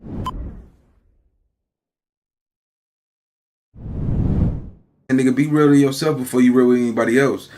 And nigga, be real to yourself before you real with anybody else.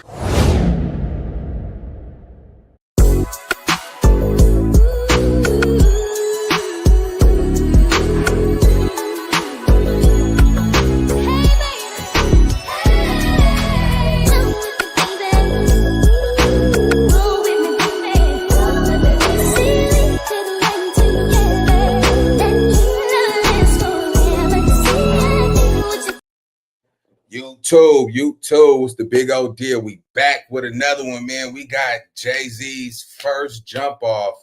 YouTube, what's the big old deal? We back with another one, man. We got Jay-Z's first jump off.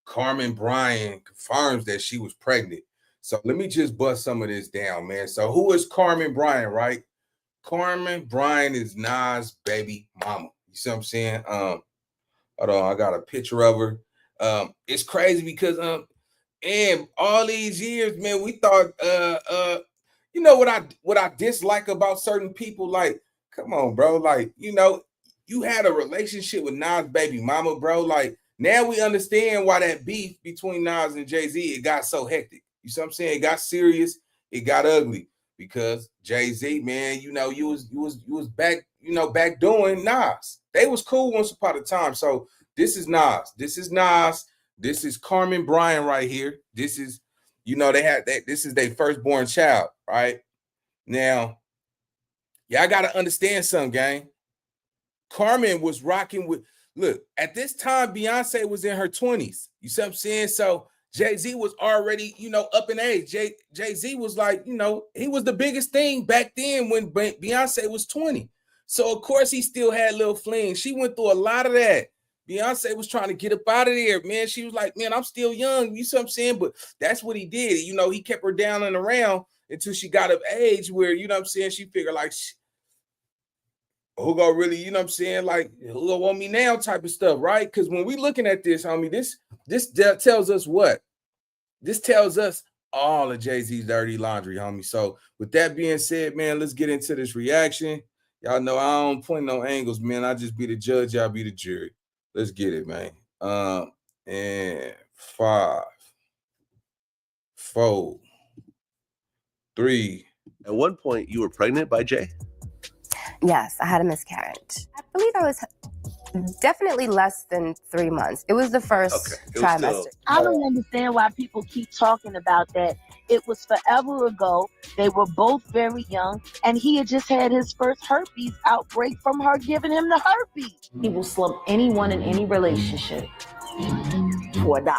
Carmen Bryan confirms that she was pregnant. So let me just bust some of this down, man. So who is Carmen Bryan, right? Carmen Bryan is Nas' baby mama. You see what I'm saying? Hold on, I got a picture of her. It's crazy because and all these years, man, we thought you know what I dislike about certain people, like, come on, bro, like, you had a relationship with Nas' baby mama, bro. Like, now we understand why that beef between Nas and Jay-Z, it got so hectic. You see what I'm saying? It got serious, it got ugly because Jay-Z, man, you was back, back doing Nas. They was cool once upon a time. So this is Nas. This is Nas. This is Carmen Bryan right here. This is, they had that. This is their firstborn child, right? Now, y'all got to understand something, gang. Carmen was rocking with, look, at this time, Beyonce was in her 20s. You see what I'm saying? So Jay-Z was already, up in age. Jay-Z was like, he was the biggest thing back then when Beyonce was 20. So, of course, he still had little flings. She went through a lot of that. Beyonce was trying to get up out of there, man. She was like, man, I'm still young. You see what I'm saying? But that's what he did. He kept her down and around until she got of age where, you know what I'm saying, she figured like, who gonna really, you know what I'm saying, like, who gonna want me now type of stuff, right? Because when we looking at this, homie, this tells us what? This tells us all of Jay-Z's dirty laundry, homie. So with that being said, man, let's get into this reaction. Y'all know I don't point no angles, man. I just be the judge, y'all be the jury. Let's get it, man. And 5, 4, 3. At one point, you were pregnant by Jay? Yes, I had a miscarriage. I believe I was definitely less than 3 months. It was the first trimester. I don't understand why people keep talking about that. It was forever ago. They were both very young, and he had just had his first herpes outbreak from her giving him the herpes. He will slump anyone in any relationship for $1.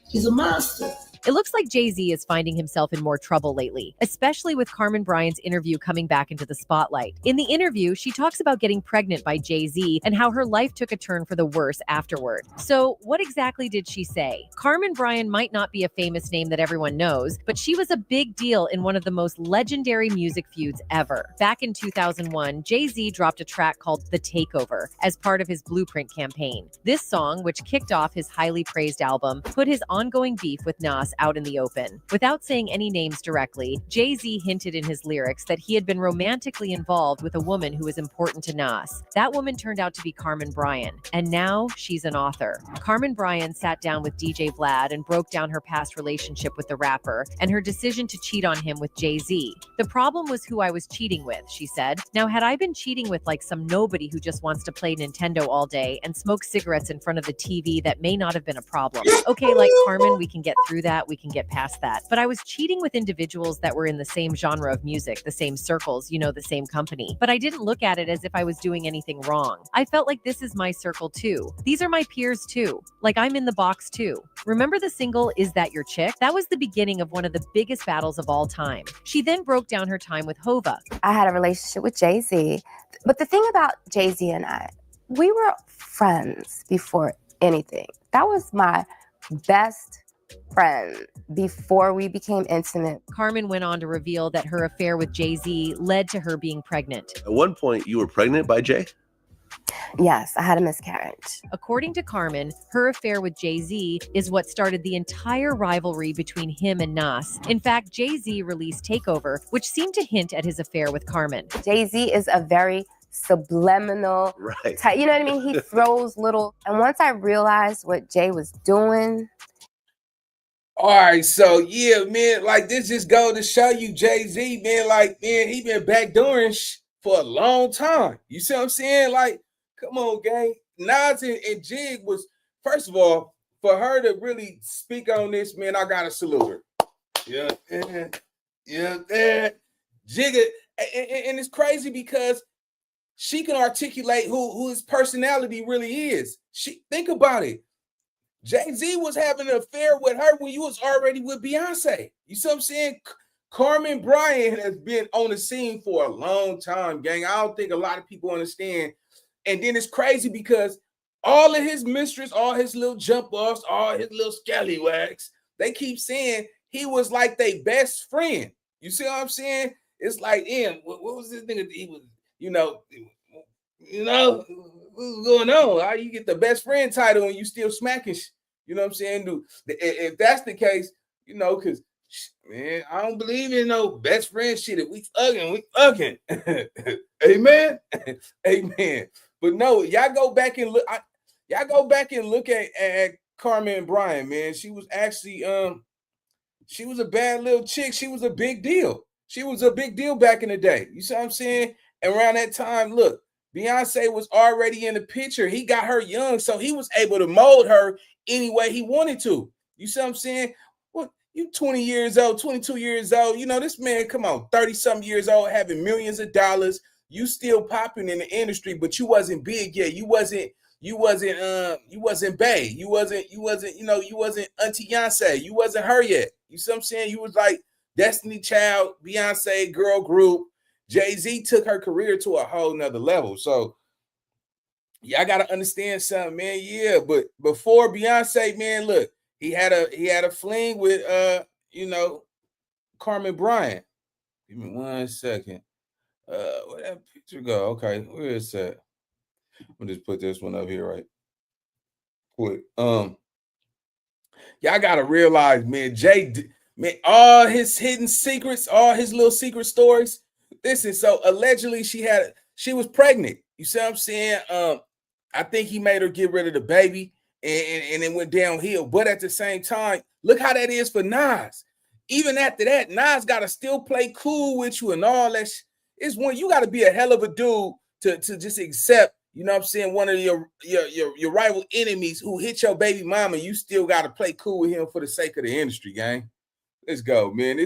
He's a monster. It looks like Jay-Z is finding himself in more trouble lately, especially with Carmen Bryan's interview coming back into the spotlight. In the interview, she talks about getting pregnant by Jay-Z and how her life took a turn for the worse afterward. So what exactly did she say? Carmen Bryan might not be a famous name that everyone knows, but she was a big deal in one of the most legendary music feuds ever. Back in 2001, Jay-Z dropped a track called The Takeover as part of his Blueprint campaign. This song, which kicked off his highly praised album, put his ongoing beef with Nas out in the open. Without saying any names directly, Jay-Z hinted in his lyrics that he had been romantically involved with a woman who was important to Nas. That woman turned out to be Carmen Bryan, and now she's an author. Carmen Bryan sat down with DJ Vlad and broke down her past relationship with the rapper and her decision to cheat on him with Jay-Z. The problem was who I was cheating with, she said. Now, had I been cheating with like some nobody who just wants to play Nintendo all day and smoke cigarettes in front of the TV, that may not have been a problem. Okay, like Carmen, we can get through that. We can get past that. But I was cheating with individuals that were in the same genre of music, the same circles, the same company. But I didn't look at it as if I was doing anything wrong. I felt like this is my circle too. These are my peers too. Like I'm in the box too. Remember the single, Is That Your Chick? That was the beginning of one of the biggest battles of all time. She then broke down her time with Hova. I had a relationship with Jay-Z. But the thing about Jay-Z and I, we were friends before anything. That was my best friend before we became intimate. Carmen went on to reveal that her affair with Jay-Z led to her being pregnant. At one point, you were pregnant by Jay? Yes, I had a miscarriage. According to Carmen, her affair with Jay-Z is what started the entire rivalry between him and Nas. In fact, Jay-Z released Takeover, which seemed to hint at his affair with Carmen. Jay-Z is a very subliminal type, you know what I mean? He throws little, and once I realized what Jay was doing. All right, so yeah, man, like this just go to show you Jay-Z, man, like, man, he been backdooring for a long time. You see what I'm saying? Like, come on, gang. Nas and Jig was, first of all, for her to really speak on this, man, I gotta salute her. Yeah, Jigga, and it's crazy because she can articulate who his personality really is. Think about it. Jay-Z was having an affair with her when you was already with Beyonce. You see what I'm saying? Carmen Bryan has been on the scene for a long time, gang. I don't think a lot of people understand. And then it's crazy because all of his mistress, all his little jump offs, all his little scallywags, they keep saying he was like their best friend. You see what I'm saying? It's like, what was this nigga? He was, what's going on? How you get the best friend title and you still smacking? You know what I'm saying? Dude, if that's the case, because man, I don't believe in no best friend shit. If we thugging. Amen. Amen. But no, y'all go back and look. Y'all go back and look at Carmen Bryan, man. She was actually she was a bad little chick. She was a big deal. She was a big deal back in the day. You see what I'm saying? And around that time, look, Beyonce was already in the picture. He got her young, so he was able to mold her any way he wanted to. You see what I'm saying? Well, you 20 years old, 22 years old. This man, come on, 30-something years old, having millions of dollars. You still popping in the industry, but you wasn't big yet. You wasn't Bae. You wasn't Auntie Beyonce. You wasn't her yet. You see what I'm saying? You was like Destiny Child, Beyonce, girl group. Jay-Z took her career to a whole nother level. So y'all gotta understand something, man. Yeah, but before Beyonce, man, look, he had a fling with Carmen Bryan. Give me 1 second. Where that picture go? Okay, where is that? I'll just put this one up here right quick. Y'all gotta realize, man, man, all his hidden secrets, all his little secret stories. Listen, so allegedly she was pregnant. You see what I'm saying? I think he made her get rid of the baby and it went downhill. But at the same time, look how that is for Nas. Even after that, Nas gotta still play cool with you and all that. It's one, you gotta be a hell of a dude to just accept, you know what I'm saying, one of your rival enemies who hit your baby mama. You still gotta play cool with him for the sake of the industry, gang. Let's go, man.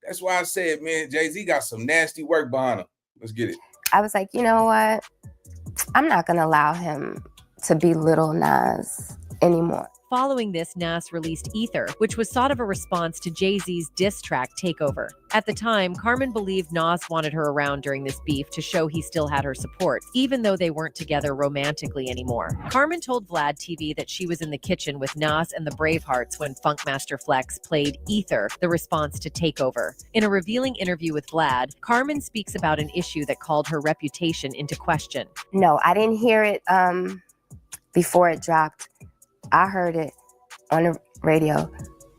That's why I said, man, Jay-Z got some nasty work behind him. Let's get it. I was like, you know what? I'm not going to allow him to belittle Nas anymore. Following this, Nas released Ether, which was sort of a response to Jay-Z's diss track Takeover. At the time, Carmen believed Nas wanted her around during this beef to show he still had her support, even though they weren't together romantically anymore. Carmen told Vlad TV that she was in the kitchen with Nas and the Bravehearts when Funkmaster Flex played Ether, the response to Takeover. In a revealing interview with Vlad, Carmen speaks about an issue that called her reputation into question. No, I didn't hear it before it dropped. I heard it on the radio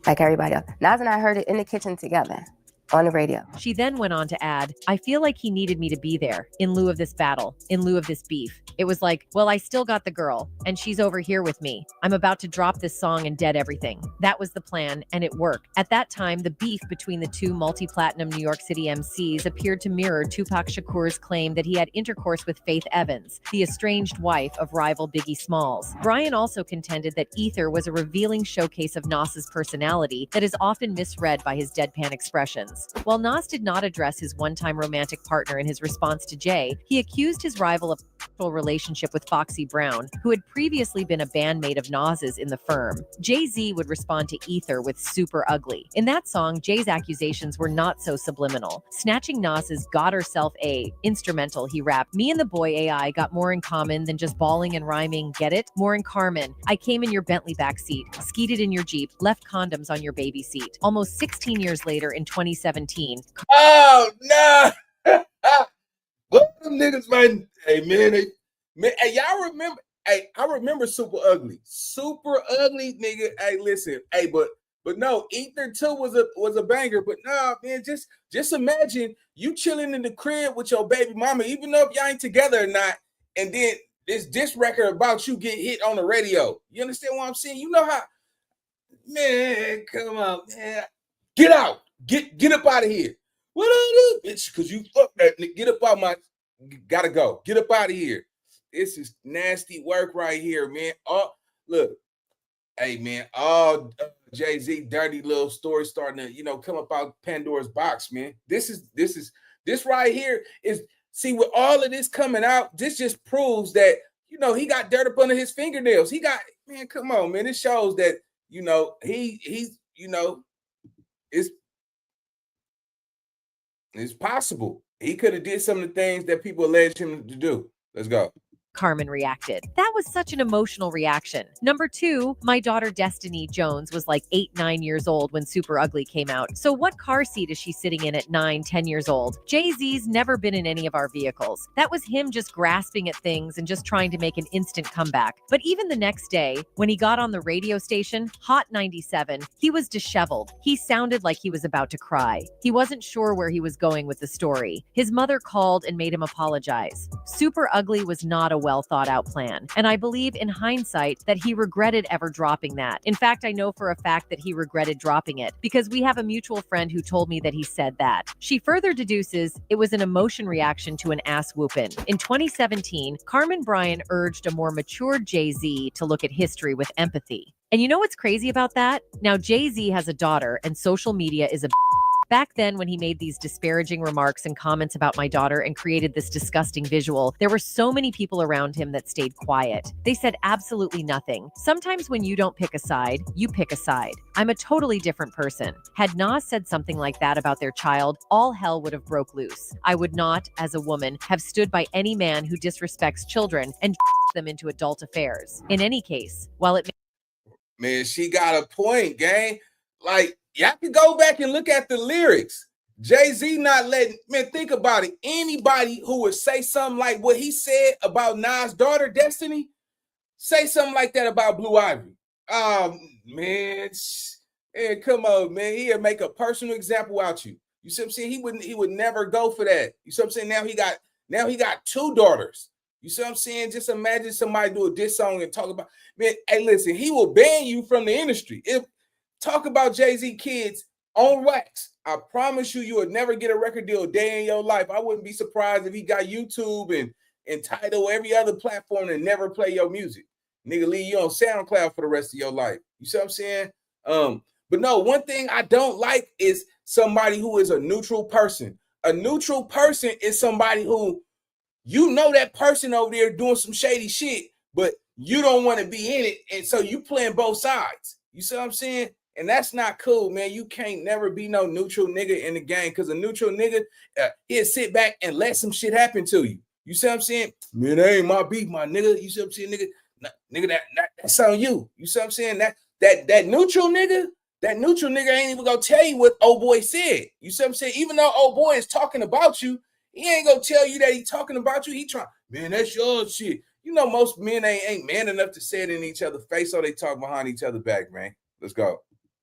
like everybody else. Nas and I heard it in the kitchen together on the radio. She then went on to add, I feel like he needed me to be there in lieu of this battle, in lieu of this beef. It was like, well, I still got the girl and she's over here with me. I'm about to drop this song and dead everything. That was the plan and it worked. At that time, the beef between the two multi-platinum New York City MCs appeared to mirror Tupac Shakur's claim that he had intercourse with Faith Evans, the estranged wife of rival Biggie Smalls. Bryan also contended that Ether was a revealing showcase of Nas's personality that is often misread by his deadpan expressions. While Nas did not address his one-time romantic partner in his response to Jay, he accused his rival of a sexual relationship with Foxy Brown, who had previously been a bandmate of Nas's in the firm. Jay-Z would respond to Ether with Super Ugly. In that song, Jay's accusations were not so subliminal. Snatching Nas's Got Herself A instrumental, he rapped, "Me and the boy AI got more in common than just bawling and rhyming, get it? More in Carmen. I came in your Bentley backseat, skeeted in your Jeep, left condoms on your baby seat." Almost 16 years later in 2017. Oh, no. What them niggas, man? Hey, man, hey, y'all remember? Hey, I remember Super Ugly. Super Ugly, nigga. Hey, listen. Hey, but no, Ether 2 was a banger. But no, man, just imagine you chilling in the crib with your baby mama, even though if y'all ain't together or not, and then this record about you get hit on the radio. You understand what I'm saying? You know how Man, come on, man. Get out. Get up out of here. What I do, bitch? Because you fuck that nigga. Get up out my. Gotta go. Get up out of here. This is nasty work right here, man. Oh, look. Hey, man. All Jay-Z dirty little story starting to, come up out Pandora's box, man. This right here is, see, with all of this coming out, this just proves that, he got dirt up under his fingernails. Man, come on, man. It shows that, he's it's possible. He could have did some of the things that people alleged him to do. Let's go. Carmen reacted. That was such an emotional reaction. Number 2, my daughter Destiny Jones was like 8, 9 years old when Super Ugly came out. So what car seat is she sitting in at 9, 10 years old? Jay-Z's never been in any of our vehicles. That was him just grasping at things and just trying to make an instant comeback. But even the next day, when he got on the radio station, Hot 97, he was disheveled. He sounded like he was about to cry. He wasn't sure where he was going with the story. His mother called and made him apologize. Super Ugly was not a well thought out plan. And I believe in hindsight that he regretted ever dropping that. In fact, I know for a fact that he regretted dropping it because we have a mutual friend who told me that he said that. She further deduces it was an emotion reaction to an ass whoopin'. In 2017, Carmen Bryan urged a more mature Jay-Z to look at history with empathy. And you know what's crazy about that? Now Jay-Z has a daughter and social media is a Back then, when he made these disparaging remarks and comments about my daughter and created this disgusting visual, there were so many people around him that stayed quiet. They said absolutely nothing. Sometimes when you don't pick a side, you pick a side. I'm a totally different person. Had Nas said something like that about their child, all hell would have broke loose. I would not, as a woman, have stood by any man who disrespects children and them into adult affairs. In any case, while it Man, she got a point, gang. Like, y'all can go back and look at the lyrics. Jay-Z not letting, man, think about it. Anybody who would say something like what he said about Nas' daughter, Destiny, say something like that about Blue Ivy. Man, come on, man. He'll make a personal example out you. You see what I'm saying? He would never go for that. You see what I'm saying? Now he got 2 daughters. You see what I'm saying? Just imagine somebody do a diss song and talk about, man, hey, listen, he will ban you from the industry. If talk about Jay-Z kids on wax, I promise you would never get a record deal a day in your life. I wouldn't be surprised if he got YouTube and Tidal, every other platform, and never play your music. Nigga, leave you on SoundCloud for the rest of your life. You see what I'm saying? But no, one thing I don't like is somebody who is a neutral person. A neutral person is somebody who, that person over there doing some shady shit, but you don't want to be in it, and so you playing both sides. You see what I'm saying? And that's not cool, man. You can't never be no neutral nigga in the game, because a neutral nigga, he'll sit back and let some shit happen to you. You see what I'm saying? Man, that ain't my beef, my nigga. You see what I'm saying, nigga? That's on you. You see what I'm saying? That neutral nigga ain't even gonna tell you what old boy said. You see what I'm saying? Even though old boy is talking about you, he ain't gonna tell you that he talking about you. He trying, man, that's your shit. Most men ain't man enough to say it in each other's face, so they talk behind each other back, man. Let's go.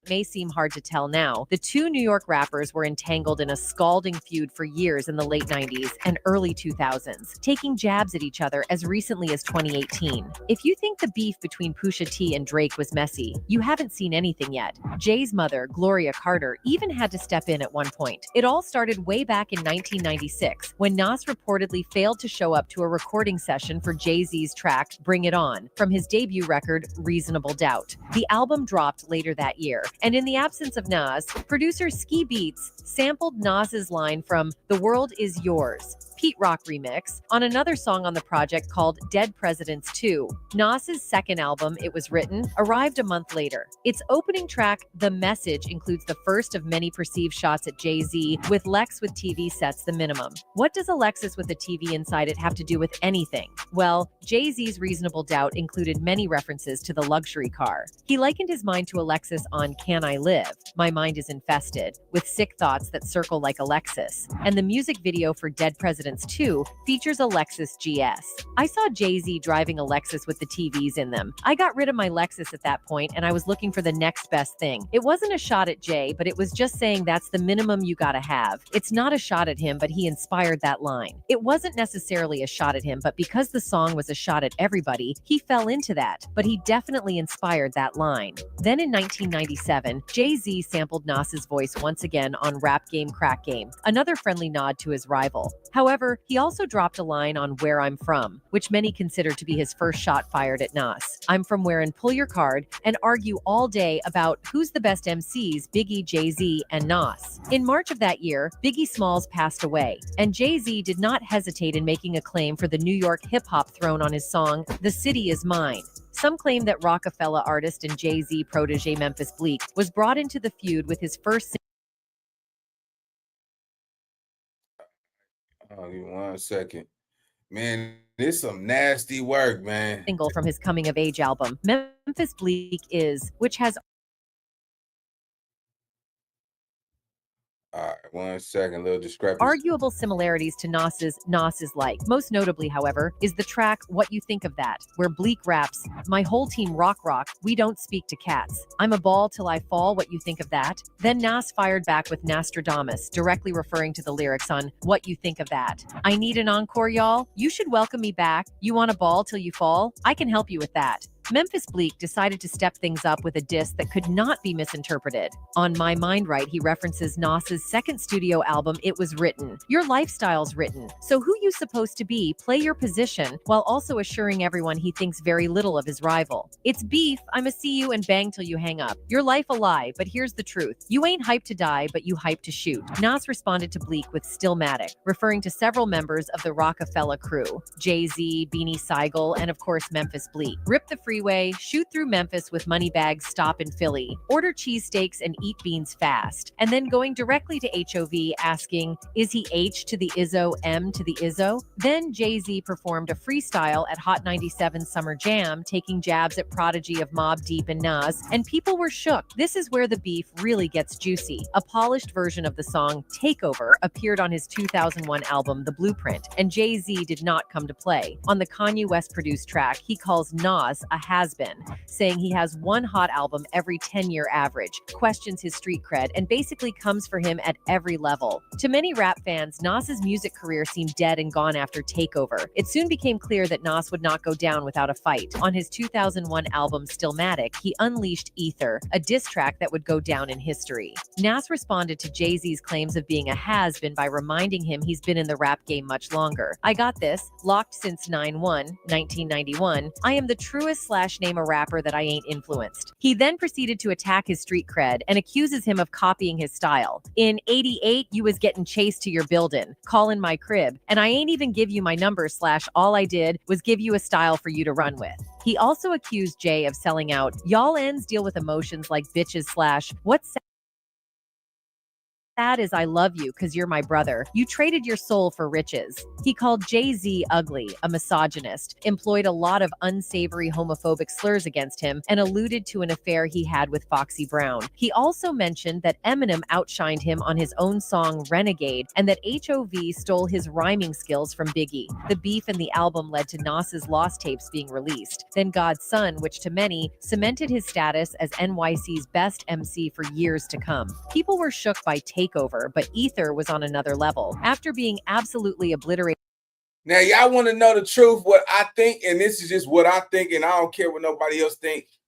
may seem hard to tell now, the 2 New York rappers were entangled in a scalding feud for years in the late 90s and early 2000s, taking jabs at each other as recently as 2018. If you think the beef between Pusha T and Drake was messy, you haven't seen anything yet. Jay's mother, Gloria Carter, even had to step in at one point. It all started way back in 1996 when Nas reportedly failed to show up to a recording session for Jay-Z's track Bring It On from his debut record Reasonable Doubt. The album dropped later that year, and in the absence of Nas, producer Ski Beats sampled Nas's line from The World Is Yours, Pete Rock remix, on another song on the project called Dead Presidents 2. Nas's second album, It Was Written, arrived a month later. Its opening track, The Message, includes the first of many perceived shots at Jay-Z, with Lex with TV sets the minimum. What does a Lexus with a TV inside it have to do with anything? Well, Jay-Z's Reasonable Doubt included many references to the luxury car. He likened his mind to a Lexus on Can I Live? My mind is infested with sick thoughts that circle like a Lexus. And the music video for Dead Presidents Residence 2 features a Lexus GS. I saw Jay-Z driving a Lexus with the TVs in them. I got rid of my Lexus at that point and I was looking for the next best thing. It wasn't a shot at Jay, but it was just saying that's the minimum you gotta have. It's not a shot at him, but he inspired that line. It wasn't necessarily a shot at him, but because the song was a shot at everybody, he fell into that. But he definitely inspired that line. Then in 1997, Jay-Z sampled Nas's voice once again on Rap Game Crack Game, another friendly nod to his rival. However, he also dropped a line on Where I'm From, which many consider to be his first shot fired at Nas. I'm from where and pull your card and argue all day about who's the best MCs, Biggie, Jay-Z, and Nas. In March of that year, Biggie Smalls passed away, and Jay-Z did not hesitate in making a claim for the New York hip-hop throne on his song, The City Is Mine. Some claim that Rockefeller artist and Jay-Z protege Memphis Bleek was brought into the feud with his first Give me 1 second. Man, this some nasty work, man. single from his coming of age album, Memphis Bleek Is, which has All right, 1 second, little discrepancy. arguable similarities to Nas's like. Most notably, however, is the track What You Think of That, where Bleek raps, my whole team rock, we don't speak to cats. I'm a ball till I fall, what you think of that? Then Nas fired back with Nostradamus, directly referring to the lyrics on What You Think of That. I need an encore, y'all. You should welcome me back. You want a ball till you fall? I can help you with that. Memphis Bleek decided to step things up with a diss that could not be misinterpreted. On My Mind Right, he references Nas's second studio album, It Was Written. Your lifestyle's written, so who you supposed to be, play your position, while also assuring everyone he thinks very little of his rival. It's beef, I'ma see you and bang till you hang up. Your life a lie, but here's the truth. You ain't hyped to die, but you hyped to shoot. Nas responded to Bleek with Stillmatic, referring to several members of the Rockefeller crew, Jay-Z, Beanie Sigel, and of course Memphis Bleek. Rip the freeway, shoot through Memphis with money bags, stop in Philly, order cheesesteaks and eat beans fast, and then going directly to HOV asking, is he H to the Izzo, M to the Izzo? Then Jay-Z performed a freestyle at Hot 97 Summer Jam, taking jabs at Prodigy of Mobb Deep and Nas, and people were shook. This is where the beef really gets juicy. A polished version of the song, Takeover, appeared on his 2001 album, The Blueprint, and Jay-Z did not come to play. On the Kanye West produced track, he calls Nas a has-been, saying he has one hot album every 10-year average, questions his street cred, and basically comes for him at every level. To many rap fans, Nas's music career seemed dead and gone after Takeover. It soon became clear that Nas would not go down without a fight. On his 2001 album Stillmatic, he unleashed Ether, a diss track that would go down in history. Nas responded to Jay-Z's claims of being a has-been by reminding him he's been in the rap game much longer. I got this, locked since 9/1/1991. I am the truest / name a rapper that I ain't influenced. He then proceeded to attack his street cred and accuses him of copying his style. In 88, you was getting chased to your building, callin' my crib, and I ain't even give you my number / all I did was give you a style for you to run with. He also accused Jay of selling out. Y'all ends deal with emotions like bitches / what's sad is I love you because you're my brother. You traded your soul for riches. He called Jay-Z ugly, a misogynist, employed a lot of unsavory homophobic slurs against him, and alluded to an affair he had with Foxy Brown. He also mentioned that Eminem outshined him on his own song Renegade, and that HOV stole his rhyming skills from Biggie. The beef in the album led to Nas's lost tapes being released. Then God's Son, which to many cemented his status as NYC's best MC for years to come. People were shook by Takeover, but Ether was on another level. After being absolutely obliterated. Now, y'all want to know the truth, what I think, and this is just what I think, and I don't care what nobody else thinks.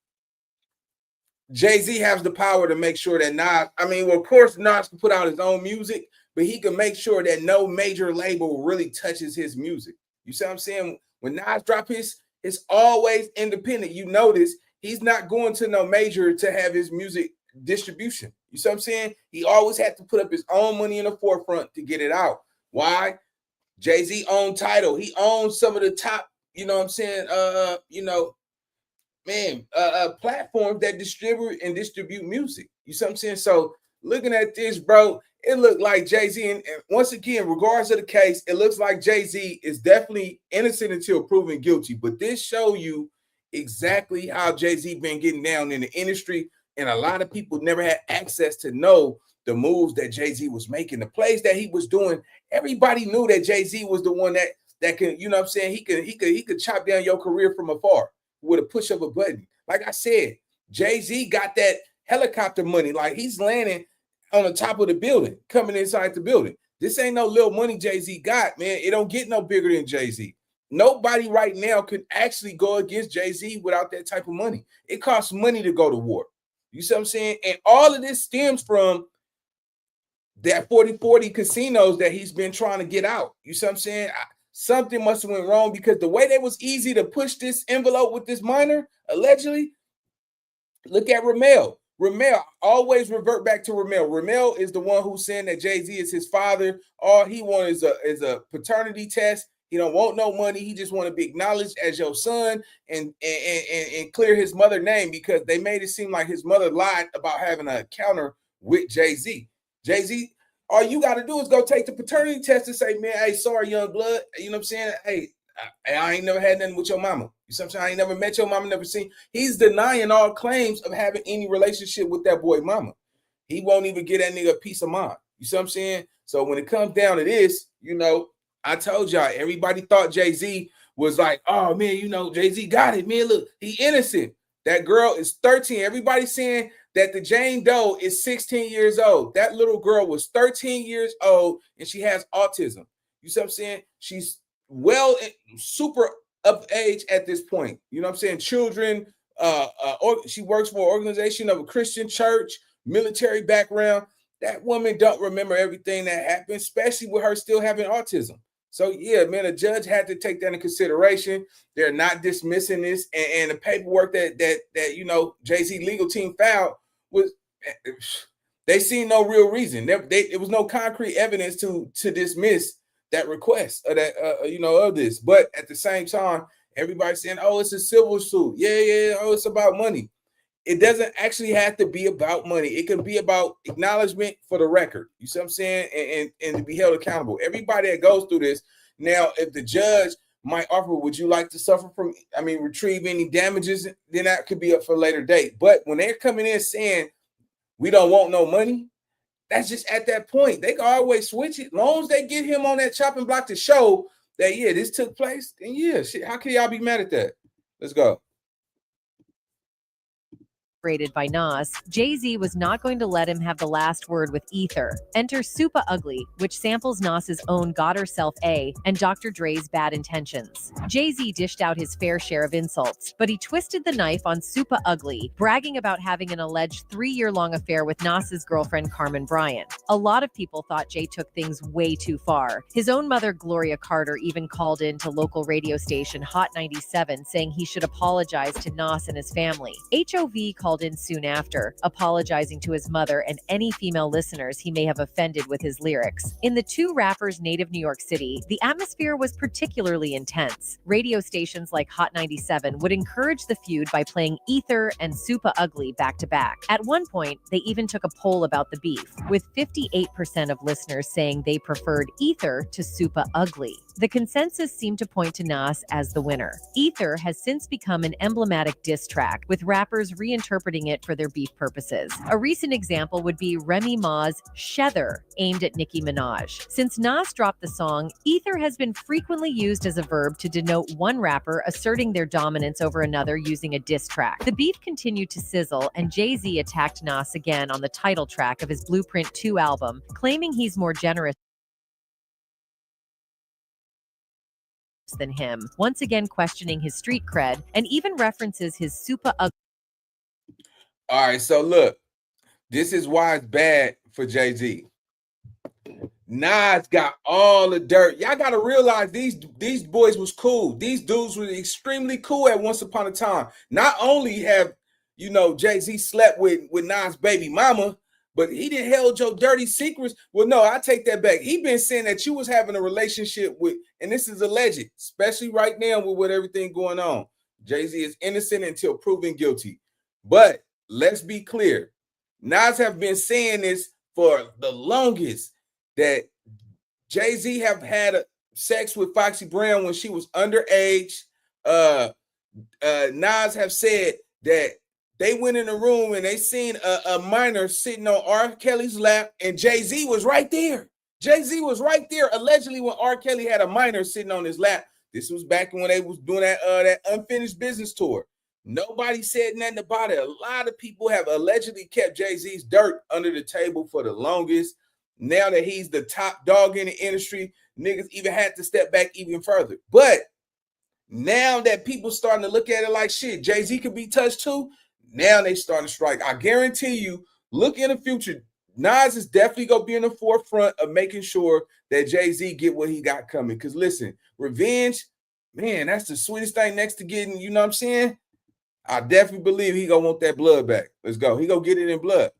Jay-Z has the power to make sure that Nas, of course, Nas can put out his own music, but he can make sure that no major label really touches his music. You see what I'm saying? When Nas drop it's always independent. You notice he's not going to no major to have his music distribution. You see what I'm saying? He always had to put up his own money in the forefront to get it out. Why? Jay-Z owned Tidal. He owns some of the top, platforms that distribute music. You see what I'm saying? So looking at this, bro, it looked like Jay-Z, and once again, regardless of the case, it looks like Jay-Z is definitely innocent until proven guilty. But this show you exactly how Jay-Z been getting down in the industry. And a lot of people never had access to know the moves that Jay-Z was making, the plays that he was doing. Everybody knew that Jay-Z was the one that can, you know what I'm saying? He could chop down your career from afar with a push of a button. Like I said, Jay-Z got that helicopter money. Like he's landing on the top of the building, coming inside the building. This ain't no little money Jay-Z got, man. It don't get no bigger than Jay-Z. Nobody right now could actually go against Jay-Z without that type of money. It costs money to go to war. You see what I'm saying? And all of this stems from that 40-40 casinos that he's been trying to get out. You see what I'm saying? Something must have went wrong, because the way that was easy to push this envelope with this minor, allegedly, look at Ramel. Ramel, always revert back to Ramel. Ramel is the one who's saying that Jay-Z is his father. All he wants is a paternity test. He don't want no money. He just want to be acknowledged as your son and clear his mother name, because they made it seem like his mother lied about having an encounter with Jay-Z. Jay-Z, all you got to do is go take the paternity test and say, man, hey, sorry, young blood. You know what I'm saying? Hey, I ain't never had nothing with your mama. You know what I'm saying? I ain't never met your mama, never seen. He's denying all claims of having any relationship with that boy mama. He won't even get that nigga a piece of mind. You see what I'm saying? So when it comes down to this, you know, I told y'all, everybody thought Jay-Z was like, oh, man, you know, Jay-Z got it, man. Look, he innocent. That girl is 13. Everybody's saying that the Jane Doe is 16 years old. That little girl was 13 years old, and she has autism. You see what I'm saying? She's super of age at this point. You know what I'm saying? Children, she works for an organization of a Christian church, military background. That woman don't remember everything that happened, especially with her still having autism. So, yeah, man, a judge had to take that into consideration. They're not dismissing this. And the paperwork that you know, Jay-Z legal team filed was, they seen no real reason. It was no concrete evidence to dismiss that request of that, you know, of this. But at the same time, everybody's saying, oh, it's a civil suit. Yeah. Oh, it's about money. It doesn't actually have to be about money. It can be about acknowledgement for the record. You see what I'm saying? And to be held accountable. Everybody that goes through this. Now, if the judge might offer, would you like to suffer from, retrieve any damages? Then that could be up for a later date. But when they're coming in saying, we don't want no money, that's just at that point. They can always switch it. As long as they get him on that chopping block to show that, yeah, this took place, then yeah, shit, how can y'all be mad at that? Let's go. Rated by Nas, Jay-Z was not going to let him have the last word with Ether. Enter Super Ugly, which samples Nas's own Got Herself A and Dr. Dre's Bad Intentions. Jay-Z dished out his fair share of insults, but he twisted the knife on Super Ugly, bragging about having an alleged 3-year-long affair with Nas's girlfriend Carmen Bryan. A lot of people thought Jay took things way too far. His own mother, Gloria Carter, even called in to local radio station Hot 97, saying he should apologize to Nas and his family. HOV called in soon after, apologizing to his mother and any female listeners he may have offended with his lyrics. In the two rappers' native New York City, the atmosphere was particularly intense. Radio stations like Hot 97 would encourage the feud by playing Ether and Super Ugly back to back. At one point, they even took a poll about the beef, with 58% of listeners saying they preferred Ether to Super Ugly. The consensus seemed to point to Nas as the winner. Ether has since become an emblematic diss track, with rappers reinterpreting it for their beef purposes. A recent example would be Remy Ma's Shether, aimed at Nicki Minaj. Since Nas dropped the song, Ether has been frequently used as a verb to denote one rapper asserting their dominance over another using a diss track. The beef continued to sizzle, and Jay-Z attacked Nas again on the title track of his Blueprint 2 album, claiming he's more generous than him, once again questioning his street cred, and even references his Super Ugly. All right, so look, this is why it's bad for Jay-Z. Nas got all the dirt. Y'all got to realize these boys was cool. These dudes were extremely cool at once upon a time. Not only have, you know, Jay-Z slept with Nas' baby mama, but he didn't held your dirty secrets. Well, no, I take that back. He been saying that you was having a relationship with, and this is alleged, especially right now with everything going on. Jay-Z is innocent until proven guilty. But let's be clear. Nas have been saying this for the longest, that Jay-Z have had sex with Foxy Brown when she was underage. Nas have said that they went in the room and they seen a minor sitting on R. Kelly's lap, and Jay-Z was right there. Jay-Z was right there, allegedly, when R. Kelly had a minor sitting on his lap. This was back when they was doing that Unfinished Business tour. Nobody said nothing about it. A lot of people have allegedly kept Jay-Z's dirt under the table for the longest. Now that he's the top dog in the industry, niggas even had to step back even further. But now that people starting to look at it like, shit, Jay-Z could be touched too, now they starting to strike. I guarantee you, look in the future, Nas is definitely going to be in the forefront of making sure that Jay-Z get what he got coming. Because listen, revenge, man, that's the sweetest thing next to getting, you know what I'm saying? I definitely believe he going to want that blood back. Let's go. He going to get it in blood.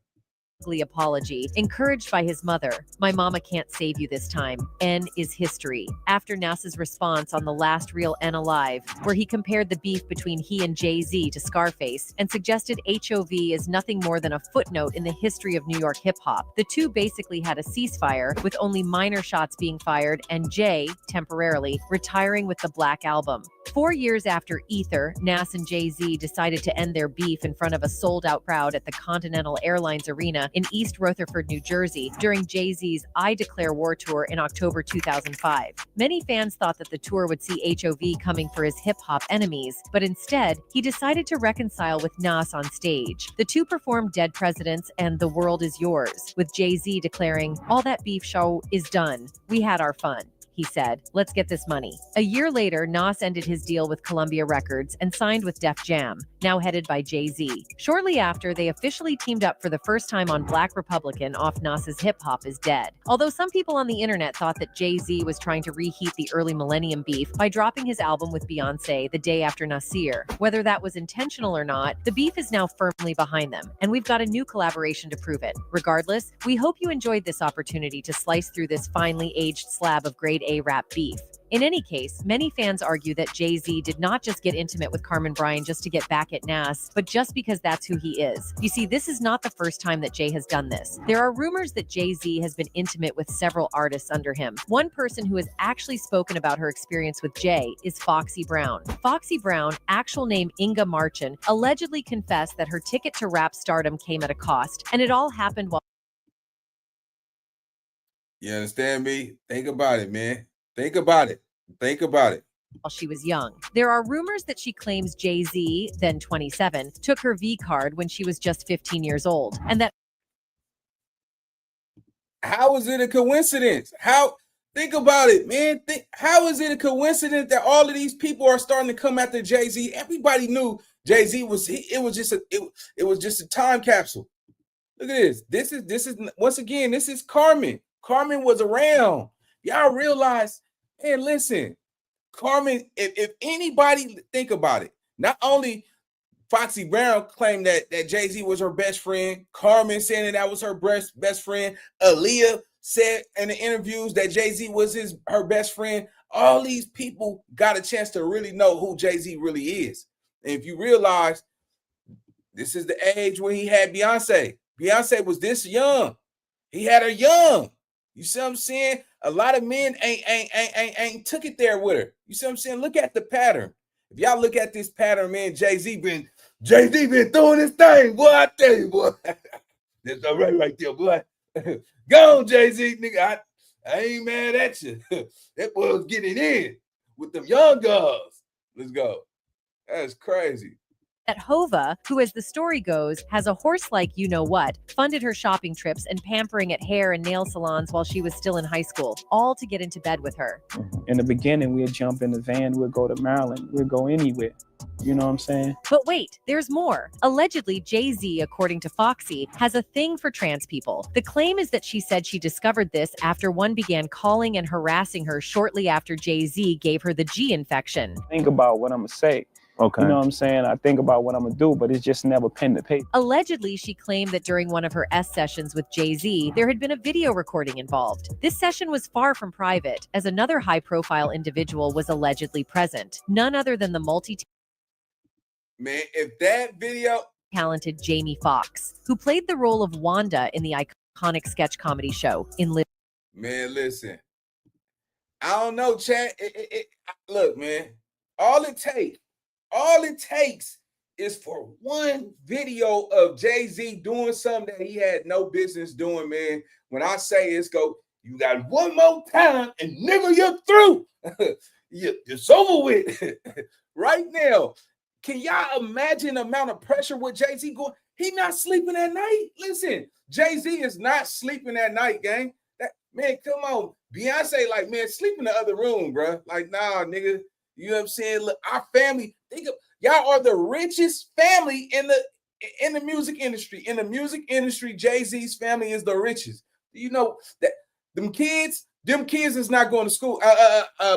Apology, encouraged by his mother. My mama can't save you this time. N is history. After Nas's response on the last real N Alive, where he compared the beef between he and Jay-Z to Scarface and suggested HOV is nothing more than a footnote in the history of New York hip-hop. The two basically had a ceasefire, with only minor shots being fired and Jay, temporarily, retiring with the Black Album. 4 years after Ether, Nas and Jay-Z decided to end their beef in front of a sold-out crowd at the Continental Airlines Arena in East Rutherford, New Jersey, during Jay-Z's I Declare War tour in October 2005. Many fans thought that the tour would see HOV coming for his hip-hop enemies, but instead, he decided to reconcile with Nas on stage. The two performed Dead Presidents and The World Is Yours, with Jay-Z declaring, "All that beef show is done. We had our fun." He said, "Let's get this money." A year later, Nas ended his deal with Columbia Records and signed with Def Jam, now headed by Jay-Z. Shortly after, they officially teamed up for the first time on Black Republican off Nas's Hip Hop Is Dead. Although some people on the internet thought that Jay-Z was trying to reheat the early millennium beef by dropping his album with Beyonce the day after Nasir. Whether that was intentional or not, the beef is now firmly behind them, and we've got a new collaboration to prove it. Regardless, we hope you enjoyed this opportunity to slice through this finely aged slab of grade A rap beef. In any case, many fans argue that Jay-Z did not just get intimate with Carmen Bryan just to get back at Nas, but just because that's who he is. You see, this is not the first time that Jay has done this. There are rumors that Jay-Z has been intimate with several artists under him. One person who has actually spoken about her experience with Jay is Foxy Brown. Foxy Brown, actual name Inga Marchand, allegedly confessed that her ticket to rap stardom came at a cost, and it all happened while... You understand me? Think about it, man. Think about it. Think about it. While she was young. There are rumors that she claims Jay-Z, then 27, took her V card when she was just 15 years old, and that... How is it a coincidence? Think about it, man. How is it a coincidence that all of these people are starting to come after Jay-Z? Everybody knew Jay-Z was. It was just a time capsule. Look at this. This is once again. This is Carmen. Carmen was around. Y'all realize, man, listen, Carmen, if anybody think about it, not only Foxy Brown claimed that Jay-Z was her best friend, Carmen saying that was her best friend, Aaliyah said in the interviews that Jay-Z was her best friend. All these people got a chance to really know who Jay-Z really is. And if you realize, this is the age when he had Beyonce. Beyonce was this young. He had her young. You see what I'm saying? A lot of men ain't took it there with her. You see what I'm saying? Look at the pattern. If y'all look at this pattern, man, Jay-Z been doing his thing, boy. I tell you, boy. That's all right there, boy. Go on, Jay-Z, nigga. I ain't mad at you. That boy was getting in with them young girls. Let's go. That's crazy. That Hova, who as the story goes, has a horse-like you-know-what, funded her shopping trips and pampering at hair and nail salons while she was still in high school, all to get into bed with her. In the beginning, we'd jump in the van, we'd go to Maryland, we'd go anywhere. You know what I'm saying? But wait, there's more. Allegedly, Jay-Z, according to Foxy, has a thing for trans people. The claim is that she said she discovered this after one began calling and harassing her shortly after Jay-Z gave her the G infection. Think about what I'm going to say. Okay. You know what I'm saying? I think about what I'm going to do, but it's just never pen to paper. Allegedly, she claimed that during one of her sessions with Jay-Z, there had been a video recording involved. This session was far from private, as another high-profile individual was allegedly present. None other than the Man, if that video... talented Jamie Foxx, who played the role of Wanda in the iconic sketch comedy show in Man, listen. I don't know, Chad. Look, man. All it takes is for one video of Jay-Z doing something that he had no business doing, man. When I say it's go, you got one more time and nigga, you're through. It's over with right now. Can y'all imagine the amount of pressure with Jay-Z going? He not sleeping at night. Listen, Jay-Z is not sleeping at night, gang. That man, come on. Beyonce, like, man, sleep in the other room, bro. Like, nah, nigga. You know what I'm saying? Look, our family, think of y'all are the richest family in the music industry. In the music industry, Jay-Z's family is the richest. Do you know that them kids is not going to school?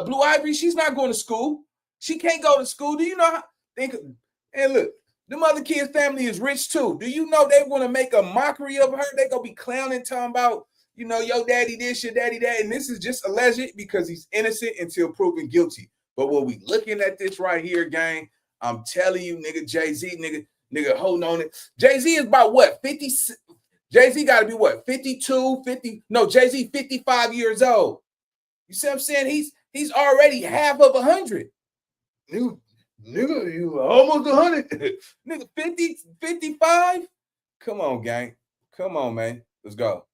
Blue Ivy, she's not going to school. She can't go to school. Do you know how? And look, them other kids' family is rich too. Do you know they want to make a mockery of her? They gonna be clowning, talking about, you know, your daddy this, your daddy that, and this is just alleged because he's innocent until proven guilty. But when we looking at this right here, gang, I'm telling you, nigga, Jay-Z, nigga, holding on it. Jay-Z is about what, 50? Jay-Z got to be what, 52, 50? No, Jay-Z 55 years old. You see what I'm saying? He's already half of 100. Nigga, you almost 100. Nigga, 50, 55? Come on, gang. Come on, man. Let's go.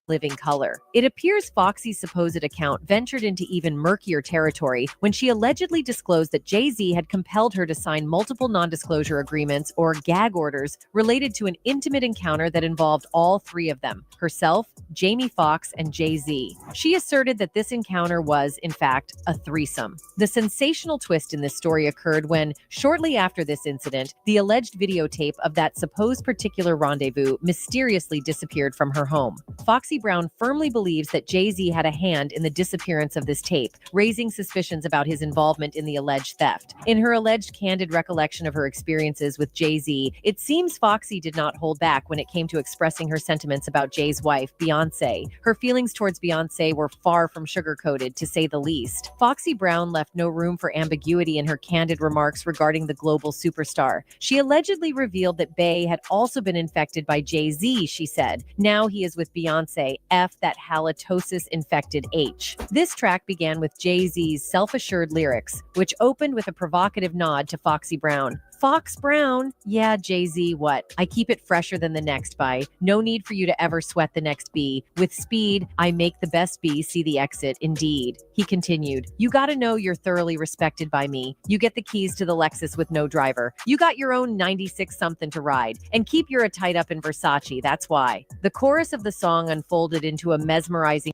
Living color. It appears Foxy's supposed account ventured into even murkier territory when she allegedly disclosed that Jay-Z had compelled her to sign multiple non-disclosure agreements or gag orders related to an intimate encounter that involved all three of them, herself, Jamie Foxx, and Jay-Z. She asserted that this encounter was, in fact, a threesome. The sensational twist in this story occurred when, shortly after this incident, the alleged videotape of that supposed particular rendezvous mysteriously disappeared from her home. Foxy Brown firmly believes that Jay-Z had a hand in the disappearance of this tape, raising suspicions about his involvement in the alleged theft. In her alleged candid recollection of her experiences with Jay-Z, it seems Foxy did not hold back when it came to expressing her sentiments about Jay's wife, Beyonce. Her feelings towards Beyonce were far from sugar-coated, to say the least. Foxy Brown left no room for ambiguity in her candid remarks regarding the global superstar. She allegedly revealed that Bey had also been infected by Jay-Z, she said. Now he is with Beyonce. F that halitosis-infected H. This track began with Jay-Z's self-assured lyrics, which opened with a provocative nod to Foxy Brown. Fox Brown? Yeah, Jay-Z, what? I keep it fresher than the next by. No need for you to ever sweat the next B. With speed, I make the best B see the exit, indeed. He continued, you gotta know you're thoroughly respected by me. You get the keys to the Lexus with no driver. You got your own 96 something to ride. And keep your tied up in Versace, that's why. The chorus of the song unfolded into a mesmerizing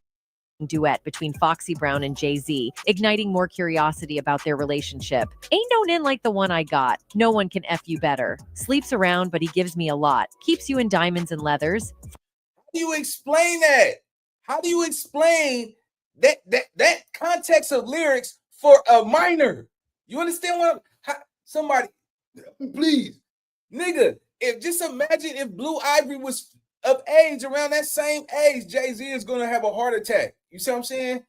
duet between Foxy Brown and Jay-Z, igniting more curiosity about their relationship. Ain't no nin like the one I got. No one can F you better. Sleeps around, but he gives me a lot. Keeps you in diamonds and leathers. How do you explain that? How do you explain that context of lyrics for a minor? You understand what somebody, please, nigga, just imagine if Blue Ivy was of age, around that same age, Jay-Z is going to have a heart attack. You see what I'm saying?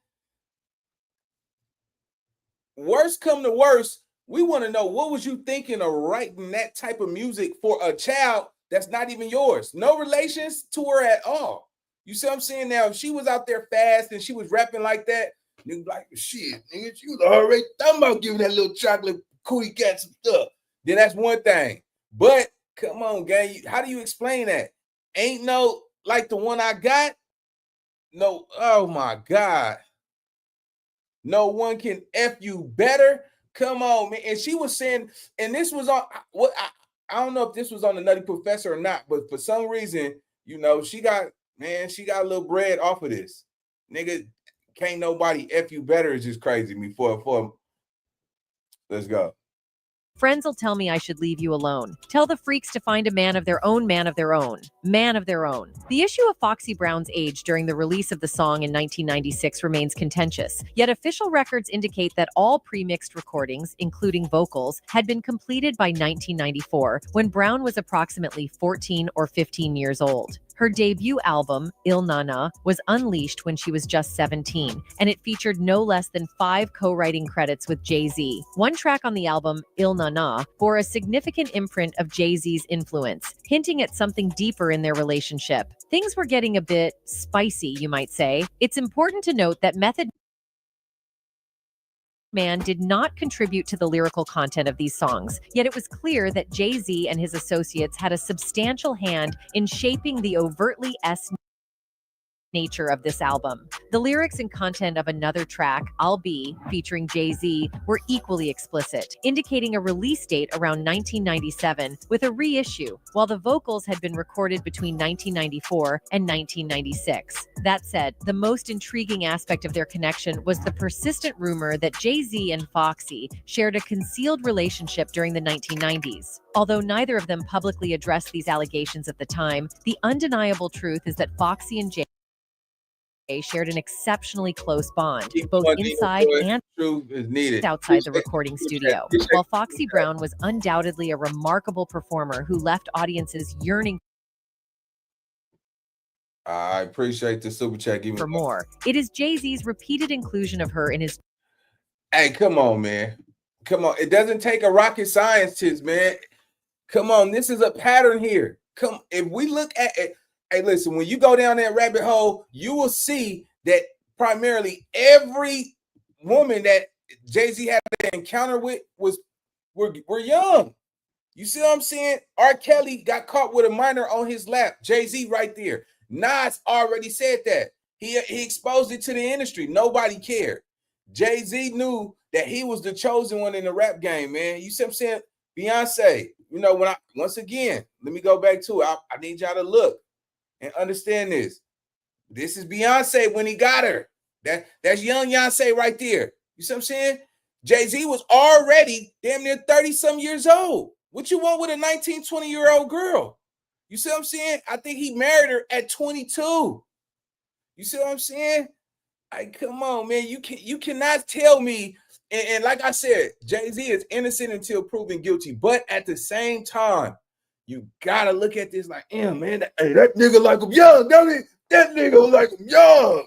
Worst come to worst, we want to know, what was you thinking of writing that type of music for a child that's not even yours? No relations to her at all. You see what I'm saying? Now, if she was out there fast and she was rapping like that, nigga like, shit, nigga, she was already talking about giving that little chocolate cootie cat some stuff. Then that's one thing. But come on, gang, how do you explain that? Ain't no like the one I got. No, oh my God. No one can F you better. Come on, man. And she was saying, and this was on what I don't know if this was on the Nutty Professor or not, but for some reason, you know, she got a little bread off of this. Nigga, can't nobody F you better is just crazy me for let's go. Friends will tell me I should leave you alone. Tell the freaks to find a man of their own, man of their own. Man of their own. The issue of Foxy Brown's age during the release of the song in 1996 remains contentious, yet official records indicate that all pre-mixed recordings, including vocals, had been completed by 1994, when Brown was approximately 14 or 15 years old. Her debut album, Il Nana, was unleashed when she was just 17, and it featured no less than 5 co-writing credits with Jay-Z. One track on the album, Il Nana, bore a significant imprint of Jay-Z's influence, hinting at something deeper in their relationship. Things were getting a bit spicy, you might say. It's important to note that Method Man did not contribute to the lyrical content of these songs, yet it was clear that Jay-Z and his associates had a substantial hand in shaping the overtly S nature of this album. The lyrics and content of another track, I'll Be, featuring Jay-Z, were equally explicit, indicating a release date around 1997 with a reissue, while the vocals had been recorded between 1994 and 1996. That said, the most intriguing aspect of their connection was the persistent rumor that Jay-Z and Foxy shared a concealed relationship during the 1990s. Although neither of them publicly addressed these allegations at the time, the undeniable truth is that Foxy and Jay shared an exceptionally close bond, both inside and outside the recording studio. While Foxy Brown was undoubtedly a remarkable performer who left audiences yearning I appreciate the super chat. for more, it is Jay-Z's repeated inclusion of her in his... Hey, come on, man. Come on. It doesn't take a rocket scientist, man. Come on. This is a pattern here. If we look at it, hey, listen, when you go down that rabbit hole, you will see that primarily every woman that Jay-Z had an encounter with were young. You see what I'm saying? R. Kelly got caught with a minor on his lap. Jay-Z right there. Nas already said that. He exposed it to the industry. Nobody cared. Jay-Z knew that he was the chosen one in the rap game, man. You see what I'm saying? Beyonce, you know, once again, let me go back to it. I need y'all to look and understand this. This is Beyonce when he got her. That's young Beyonce right there. You see what I'm saying? Jay-Z was already damn near 30-some years old. What you want with a 19, 20-year-old girl? You see what I'm saying? I think he married her at 22. You see what I'm saying? Like, come on, man. You cannot tell me. And like I said, Jay-Z is innocent until proven guilty. But at the same time, you gotta look at this like, man, that nigga like him young, don't he? That nigga like him young.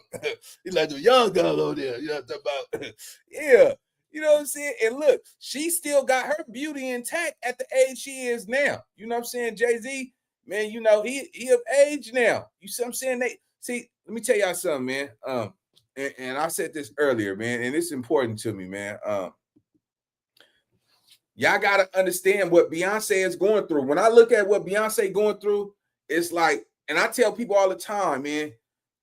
He like the young girl over there. You know what I'm talking about? Yeah. You know what I'm saying? And look, she still got her beauty intact at the age she is now. You know what I'm saying? Jay-Z, man, you know, he of age now. You see what I'm saying? Let me tell y'all something, man. And I said this earlier, man, and it's important to me, man. Y'all got to understand what Beyonce is going through. When I look at what Beyonce going through, it's like, and I tell people all the time, man,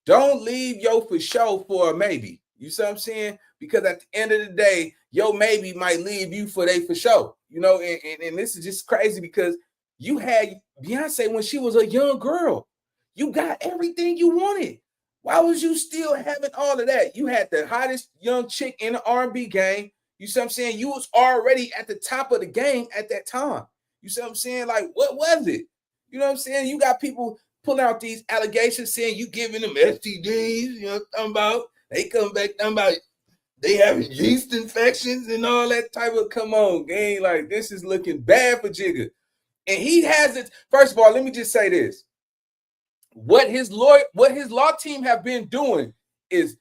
don't leave your for sure for a maybe. You see what I'm saying? Because at the end of the day, your maybe might leave you for they for sure. You know, and this is just crazy because you had Beyonce when she was a young girl. You got everything you wanted. Why was you still having all of that? You had the hottest young chick in the R&B game. You see what I'm saying? You was already at the top of the game at that time. You see what I'm saying? Like, what was it? You know what I'm saying? You got people pulling out these allegations saying you giving them STDs, you know what I'm talking about? They come back talking about they having yeast infections and all that type of, come on, gang. Like, this is looking bad for Jigga. And he has it. First of all, let me just say this. What his law team have been doing is,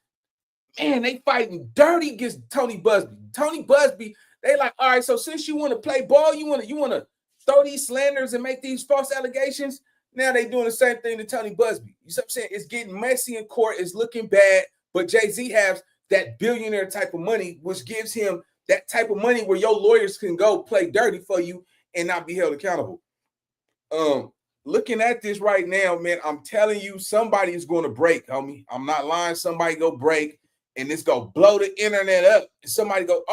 man, they fighting dirty against Tony Busby. Tony Busby, they like, all right, so since you want to play ball, you want to throw these slanders and make these false allegations. Now they doing the same thing to Tony Busby. You see what I'm saying? It's getting messy in court. It's looking bad. But Jay-Z has that billionaire type of money, which gives him that type of money where your lawyers can go play dirty for you and not be held accountable. Looking at this right now, man, I'm telling you, somebody is going to break, homie. I'm not lying. Somebody go break, and it's going to blow the internet up. Somebody go,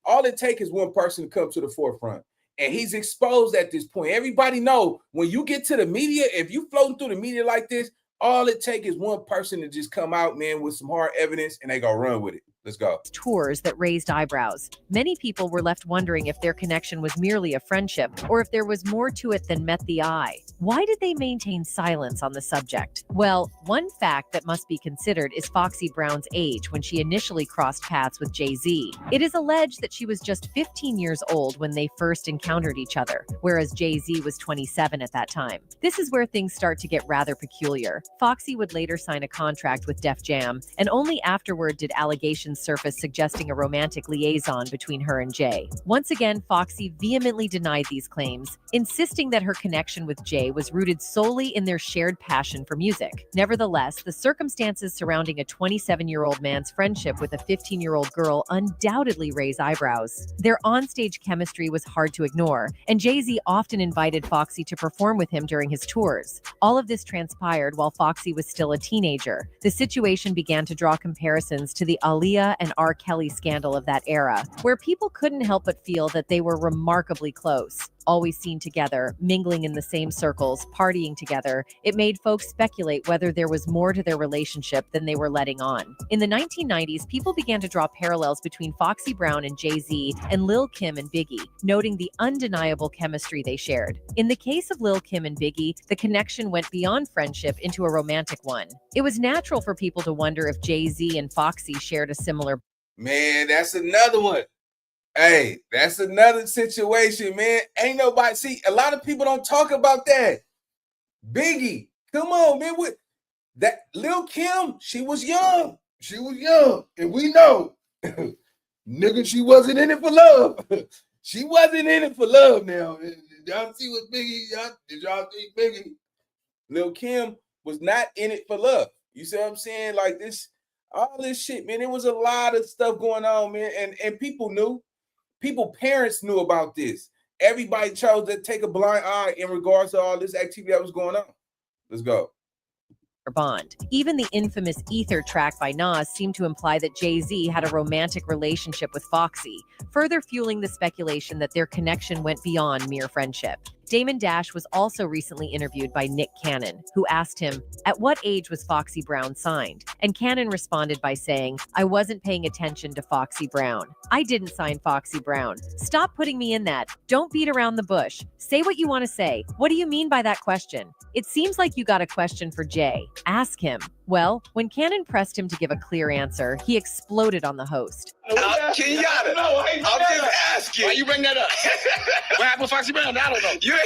all it takes is one person to come to the forefront. And he's exposed at this point. Everybody know when you get to the media, if you floating through the media like this, all it takes is one person to just come out, man, with some hard evidence, and they go run with it. Let's go. Tours that raised eyebrows. Many people were left wondering if their connection was merely a friendship or if there was more to it than met the eye. Why did they maintain silence on the subject? Well, one fact that must be considered is Foxy Brown's age when she initially crossed paths with Jay-Z. It is alleged that she was just 15 years old when they first encountered each other, whereas Jay-Z was 27 at that time. This is where things start to get rather peculiar. Foxy would later sign a contract with Def Jam, and only afterward did allegations allegations surfaced suggesting a romantic liaison between her and Jay. Once again, Foxy vehemently denied these claims, insisting that her connection with Jay was rooted solely in their shared passion for music. Nevertheless, the circumstances surrounding a 27-year-old man's friendship with a 15-year-old girl undoubtedly raise eyebrows. Their onstage chemistry was hard to ignore, and Jay-Z often invited Foxy to perform with him during his tours. All of this transpired while Foxy was still a teenager. The situation began to draw comparisons to the Aaliyah and R. Kelly scandal of that era, where people couldn't help but feel that they were remarkably close. Always seen together, mingling in the same circles, partying together, it made folks speculate whether there was more to their relationship than they were letting on. In the 1990s, people began to draw parallels between Foxy Brown and Jay-Z and Lil' Kim and Biggie, noting the undeniable chemistry they shared. In the case of Lil' Kim and Biggie, the connection went beyond friendship into a romantic one. It was natural for people to wonder if Jay-Z and Foxy shared a similar... Man, that's another one. Hey, that's another situation, man. Ain't nobody see. A lot of people don't talk about that. Biggie, come on, man. What that Lil' Kim? She was young. She was young, and we know, nigga, she wasn't in it for love. She wasn't in it for love. Now, did y'all see what Biggie? Did y'all see Biggie? Lil' Kim was not in it for love. You see what I'm saying? Like this, all this shit, man. There was a lot of stuff going on, man, and people knew. Parents knew about this. Everybody chose to take a blind eye in regards to all this activity that was going on. Let's go. Bond. Even the infamous Ether track by Nas seemed to imply that Jay-Z had a romantic relationship with Foxy, further fueling the speculation that their connection went beyond mere friendship. Damon Dash was also recently interviewed by Nick Cannon, who asked him, at what age was Foxy Brown signed? And Cannon responded by saying, I wasn't paying attention to Foxy Brown. I didn't sign Foxy Brown. Stop putting me in that. Don't beat around the bush. Say what you want to say. What do you mean by that question? It seems like you got a question for Jay. Ask him. Well, when Cannon pressed him to give a clear answer, he exploded on the host. Kenyatta. No, I'm just asking. Why you bring that up? What happened with Foxy Brown? I don't know.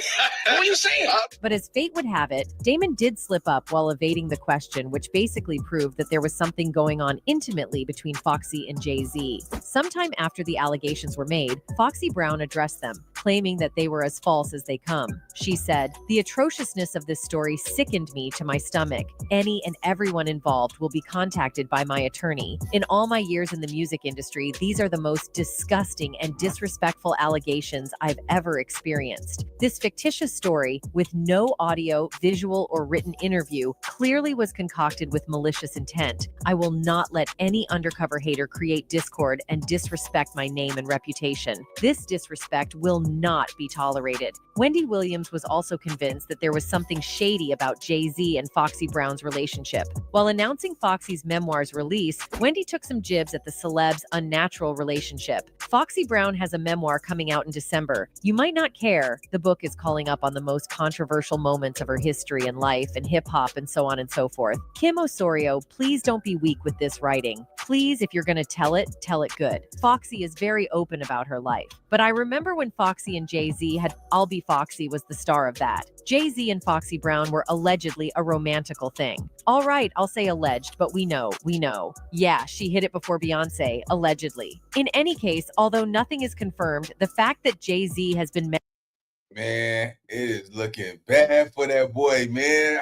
What are you saying? But as fate would have it, Damon did slip up while evading the question, which basically proved that there was something going on intimately between Foxy and Jay-Z. Sometime after the allegations were made, Foxy Brown addressed them, claiming that they were as false as they come. She said, the atrociousness of this story sickened me to my stomach. Any and everyone involved will be contacted by my attorney. In all my years in the music industry, these are the most disgusting and disrespectful allegations I've ever experienced. This fictitious story, with no audio, visual, or written interview, clearly was concocted with malicious intent. I will not let any undercover hater create discord and disrespect my name and reputation. This disrespect will not be tolerated. Wendy Williams was also convinced that there was something shady about Jay-Z and Foxy Brown's relationship. While announcing Foxy's memoir's release, Wendy took some jibs at the celeb's unnatural relationship. Foxy Brown has a memoir coming out in December. You might not care. The book is calling up on the most controversial moments of her history and life and hip-hop and so on and so forth. Kim Osorio, please don't be weak with this writing. Please, if you're going to tell it good. Foxy is very open about her life. But I remember when Foxy and Jay-Z had I'll Be Foxy was the star of that. Jay-Z and Foxy Brown were allegedly a romantical thing. All right, I'll say alleged, but we know. Yeah, she hit it before Beyonce, allegedly. In any case, although nothing is confirmed, the fact that Jay-Z has been... Man, it is looking bad for that boy, man.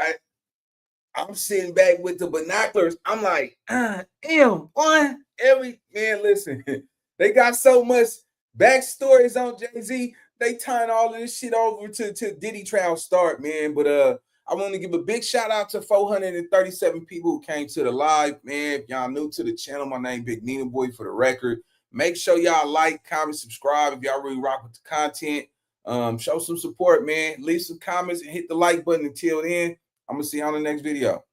I'm sitting back with the binoculars. I'm like, boy. Man, listen, they got so much backstories on Jay-Z. They turn all of this shit over to Diddy trial start, man. But I want to give a big shout out to 437 people who came to the live, man. If y'all new to the channel, my name Big Nina Boy for the record. Make sure y'all like, comment, subscribe if y'all really rock with the content. Show some support, man. Leave some comments and hit the like button. Until then, I'm gonna see you on the next video.